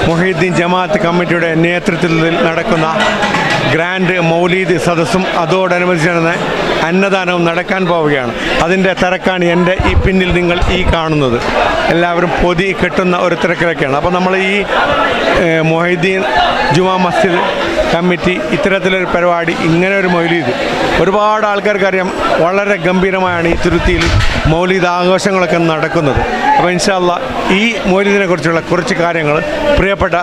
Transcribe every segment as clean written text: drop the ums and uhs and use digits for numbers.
മുഹീദ്ദീൻ ജമാഅത്ത് കമ്മിറ്റിയുടെ നേതൃത്വത്തിൽ നടക്കുന്ന ഗ്രാൻഡ് മൗലീദ് സദസ്സും അതോടനുബന്ധിച്ച് അന്നദാനവും നടക്കാൻ പോവുകയാണ്. അതിൻ്റെ തിരക്കാണ് എൻ്റെ ഈ പിന്നിൽ നിങ്ങൾ ഈ കാണുന്നത്. എല്ലാവരും പൊതി കെട്ടുന്ന ഒരു തിരക്കിലൊക്കെയാണ്. അപ്പോൾ നമ്മൾ ഈ മുഹീദ്ദീൻ ജുമാ മസ്ജിദ് കമ്മിറ്റി ഇത്തരത്തിലൊരു പരിപാടി, ഇങ്ങനെ ഒരു മൗലീദ് ഒരുപാട് ആൾക്കാർക്കറിയാം, വളരെ ഗംഭീരമായാണ് ഈ തുരുത്തിയിൽ മൗലീദ് ആഘോഷങ്ങളൊക്കെ നടക്കുന്നത്. അപ്പോൾ ഇൻഷാ അല്ലാഹ് ഈ മൗലീദിനെ കുറിച്ചുള്ള കുറച്ച് കാര്യങ്ങൾ പ്രിയപ്പെട്ട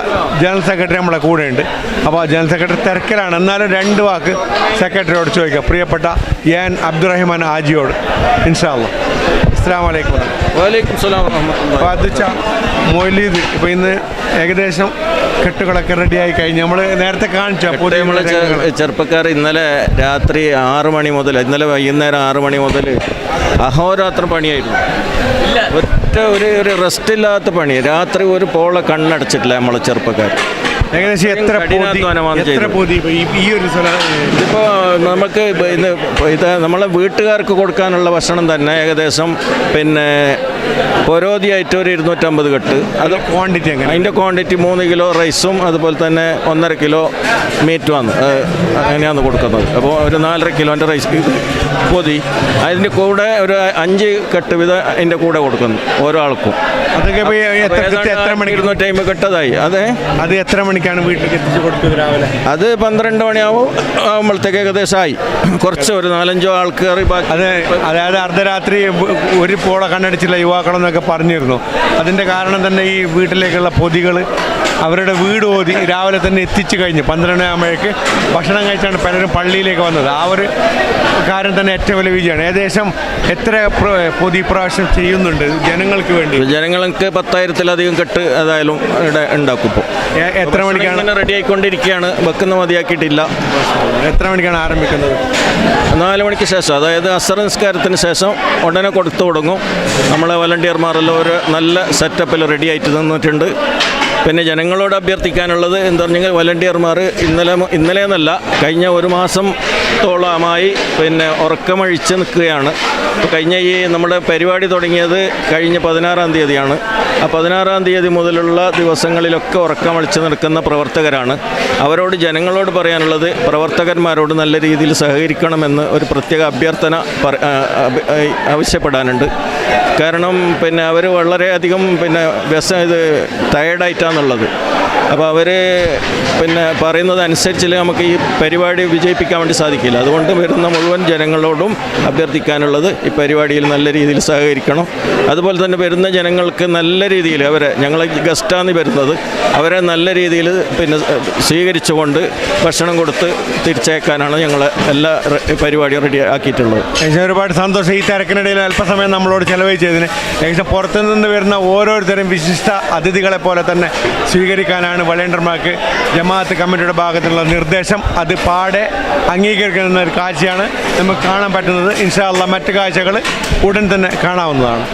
ജനറൽ സെക്രട്ടറി നമ്മുടെ കൂടെയുണ്ട്. അപ്പോൾ ജനറൽ സെക്രട്ടറി തിരക്കിലാണ്, എന്നാലും രണ്ട് വാക്ക് സെക്രട്ടറിയോട് ചോദിക്കാം, പ്രിയപ്പെട്ട എൻ അബ്ദുറഹിമാൻ ഹാജിയോട്. ഇൻഷാ അല്ലാഹ്. അസ്സലാമു അലൈക്കും. വലൈക്കും സലാം വറഹ്മത്തുള്ളാഹി. അപ്പോൾ അത് മൗലീദ് ഇപ്പോൾ ഇന്ന് ഏകദേശം കെട്ടുകളൊക്കെ റെഡിയായി കഴിഞ്ഞു. നമ്മൾ നേരത്തെ കാണിച്ചു നമ്മൾ ചെറുപ്പക്കാർ ഇന്നലെ രാത്രി 6 മണി മുതൽ, ഇന്നലെ വൈകുന്നേരം 6 മണി മുതൽ അഹോരാത്രം പണിയായിരുന്നു. ഒറ്റ ഒരു റെസ്റ്റ് ഇല്ലാത്ത പണി. രാത്രി ഒരു പോള കണ്ണടച്ചിട്ടില്ല നമ്മളെ ചെറുപ്പക്കാർ. ഏകദേശം എത്ര ഈ ഒരു ഇതിപ്പോൾ നമുക്ക് ഇത് നമ്മളെ വീട്ടുകാർക്ക് കൊടുക്കാനുള്ള ഭക്ഷണം തന്നെ ഏകദേശം പൊരോതിയായിട്ട് ഒരു 250 കെട്ട്. അത് ക്വാണ്ടിറ്റി അതിൻ്റെ ക്വാണ്ടിറ്റി 3 കിലോ റൈസും അതുപോലെ തന്നെ 1.5 കിലോ മീറ്റുമാണ് അങ്ങനെയാണ് കൊടുക്കുന്നത്. അപ്പോൾ ഒരു 4.5 കിലോൻ്റെ റൈസ് പൊതി. അതിൻ്റെ കൂടെ ഒരു 5 കെട്ട് വീതം അതിൻ്റെ കൂടെ കൊടുക്കുന്നു ഓരോ ആൾക്കും. അതൊക്കെ എത്ര മണിക്ക് 250 കെട്ടതായി. അത് എത്ര മണിക്കാണ് വീട്ടിലേക്ക് എത്തിച്ചു കൊടുത്തത്? രാവിലെ അത് 12 മണിയാകുമ്പോഴത്തേക്ക് ഏകദേശമായി. കുറച്ച് ഒരു 4-5 ആൾക്കാർ. അതായത് അർദ്ധരാത്രി ഒരു പോള കണ്ണടിച്ചുള്ള യുവാക്കളെന്നൊക്കെ പറഞ്ഞിരുന്നു. അതിൻ്റെ കാരണം തന്നെ ഈ വീട്ടിലേക്കുള്ള പൊതികൾ അവരുടെ വീട് ഓതി രാവിലെ തന്നെ എത്തിച്ചു കഴിഞ്ഞു. 12 ആകുമ്പോഴേക്ക് ഭക്ഷണം കഴിച്ചാണ് പലരും പള്ളിയിലേക്ക് വന്നത്. ആ ഒരു കാര്യം തന്നെ ഏറ്റവും വലിയ വിജയമാണ്. ഏകദേശം എത്ര പൊതി പ്രാവശ്യം ചെയ്യുന്നുണ്ട് ജനങ്ങൾക്ക് വേണ്ടി? ജനങ്ങൾക്ക് 10,000-ത്തിലധികം കെട്ട് ഏതായാലും ഇവിടെ ഉണ്ടാക്കും. ഇപ്പോൾ എത്ര മണിക്കാണ് റെഡി ആയിക്കൊണ്ടിരിക്കുകയാണ്? വെക്കുന്ന മതിയാക്കിയിട്ടില്ല. എത്ര മണിക്കാണ് ആരംഭിക്കുന്നത്? 4 മണിക്ക് ശേഷം, അതായത് അസർ നിസ്കാരത്തിന് ശേഷം ഉടനെ കൊടുത്തു തുടങ്ങും. നമ്മളെ വോളണ്ടിയർമാരെല്ലാം ഒരു നല്ല സെറ്റപ്പിൽ റെഡി ആയിട്ട് നിന്നിട്ടുണ്ട്. പിന്നെ ജനങ്ങളോട് അഭ്യർത്ഥിക്കാനുള്ളത് എന്താ പറഞ്ഞാൽ, വോളണ്ടിയർമാർ ഇന്നലെ എന്നല്ല കഴിഞ്ഞ 1 മാസത്തോളമായി ഉറക്കമഴിച്ച് നിൽക്കുകയാണ്. ഇപ്പോൾ കഴിഞ്ഞ ഈ നമ്മുടെ പരിപാടി തുടങ്ങിയത് കഴിഞ്ഞ 16-ാം തീയതിയാണ്. ആ 16-ാം തീയതി മുതലുള്ള ദിവസങ്ങളിലൊക്കെ ഉറക്കമഴിച്ച് നിൽക്കുന്ന പ്രവർത്തകരാണ്. അവരോട് ജനങ്ങളോട് പറയാനുള്ളത്, പ്രവർത്തകന്മാരോട് നല്ല രീതിയിൽ സഹകരിക്കണമെന്ന് ഒരു പ്രത്യേക അഭ്യർത്ഥന ആവശ്യപ്പെടാനുണ്ട്. കാരണം അവർ വളരെയധികം ടയേർഡായിട്ടാണുള്ളത്. അപ്പോൾ അവർ പറയുന്നത് അനുസരിച്ച് നമുക്ക് ഈ പരിപാടി വിജയിപ്പിക്കാൻ വേണ്ടി സാധിക്കില്ല. അതുകൊണ്ട് വരുന്ന മുഴുവൻ ജനങ്ങളോടും അഭ്യർത്ഥിക്കാനുള്ളത്, ഈ പരിപാടിയിൽ നല്ല രീതിയിൽ സഹകരിക്കണം. അതുപോലെ തന്നെ വരുന്ന ജനങ്ങൾക്ക് നല്ല രീതിയിൽ ഞങ്ങൾ ഗസ്റ്റാണ് വരുന്നത്, അവരെ നല്ല രീതിയിൽ സ്വീകരിച്ചുകൊണ്ട് ഭക്ഷണം കൊടുത്ത് തിരിച്ചേക്കാനാണ് ഞങ്ങൾ എല്ലാ പരിപാടിയും റെഡി ആക്കിയിട്ടുള്ളത്. ഒരുപാട് സന്തോഷം. ഈ തിരക്കിനിടയിൽ അല്പസമയം നമ്മളോട് ചെലവഴിച്ചതിന്. ഏകദേശം പുറത്തുനിന്ന് വരുന്ന ഓരോരുത്തരും വിശിഷ്ട അതിഥികളെ പോലെ തന്നെ സ്വീകരിക്കാനാണ് വളണ്ടിയർമാർക്ക് ജമാഅത്ത് കമ്മിറ്റിയുടെ ഭാഗത്തുള്ള നിർദ്ദേശം. അത് പാടെ അംഗീകരിക്കുന്ന ഒരു കാഴ്ചയാണ് നമുക്ക് കാണാൻ പറ്റുന്നത്. ഇൻഷാ അല്ലാഹ് മറ്റു കാഴ്ചകൾ ഉടൻ തന്നെ കാണാവുന്നതാണ്.